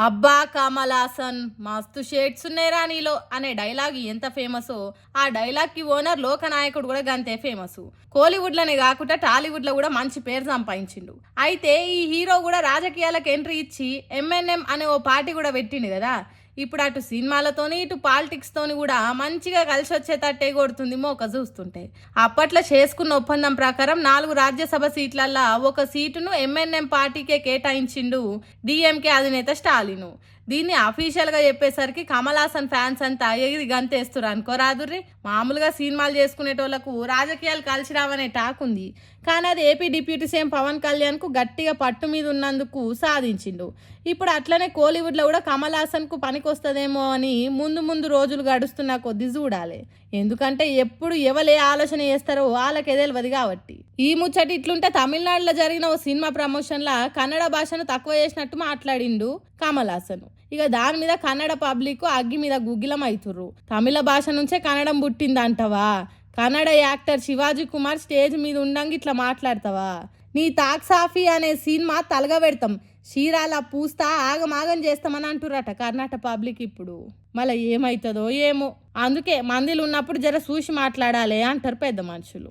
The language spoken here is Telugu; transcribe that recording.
అబ్బా కమల్ హాసన్ మస్తు షేడ్స్ ఉన్నాయిరా నీలో అనే డైలాగ్ ఎంత ఫేమసో ఆ డైలాగ్ కి ఓనర్ లోకనాయకుడు కూడా గంతే ఫేమస్. కోలీవుడ్ లోనే కాకుండా టాలీవుడ్ లో కూడా మంచి పేరు సంపాదించిండు. అయితే ఈ హీరో కూడా రాజకీయాలకు ఎంట్రీ ఇచ్చి ఎంఎన్ఎం అనే ఓ పార్టీ కూడా పెట్టిండు కదా. ఇప్పుడు అటు సినిమాలతోని ఇటు పాలిటిక్స్ తోని కూడా మంచిగా కలిసి వచ్చేటట్టే కొడుతుంది మోక చూస్తుంటే. అప్పట్లో చేసుకున్న ఒప్పందం ప్రకారం 4 రాజ్యసభ సీట్లల్లో ఒక సీటును ఎంఎన్ఎం పార్టీకే కేటాయించిండు డిఎంకే అధినేత స్టాలిన్. దీన్ని అఫీషియల్ గా చెప్పేసరికి కమల్ హాసన్ ఫ్యాన్స్ అంతా ఎగిరి గంతేస్తున్నారు అనుకోరాదుర్రి. మామూలుగా సినిమాలు చేసుకునేటోళ్లకు రాజకీయాలు కలిసి రావనే టాక్ ఉంది. కానీ అది AP deputy CM Pawan Kalyan కు గట్టిగా పట్టు మీద ఉన్నందుకు సాధించిండు. ఇప్పుడు అట్లనే కోలీవుడ్ లో కూడా కమల్ హాసన్ కు పనికొస్తుందేమో అని ముందు ముందు రోజులు గడుస్తున్న కొద్ది చూడాలి. ఎందుకంటే ఎప్పుడు ఎవరు ఏ ఆలోచన చేస్తారో వాళ్ళకి తెలియదు కాబట్టి. ఈ ముచ్చటి ఇట్లుంటే తమిళనాడులో జరిగిన ఓ సినిమా ప్రమోషన్ లా కన్నడ భాషను తక్కువ చేసినట్టు మాట్లాడిండు కమల్ హాసన్. ఇక దాని మీద కన్నడ పబ్లిక్ అగ్గి మీద గుగ్గిలం అవుతుర్రు. తమిళ భాష నుంచే కన్నడం పుట్టిందంటవా? కన్నడ యాక్టర్ శివాజీ కుమార్ స్టేజ్ మీద ఉండంగా ఇట్లా మాట్లాడతావా? నీ తాక్సాఫీ అనే సినిమా తలగబెడతాం, చీరాల పూస్తా ఆగమాగం చేస్తామని అంటుర్రట కర్ణాటక పబ్లిక్. ఇప్పుడు మళ్ళీ ఏమవుతుందో ఏమో. అందుకే మందిలు ఉన్నప్పుడు జర చూసి మాట్లాడాలి అంటారు పెద్ద మనుషులు.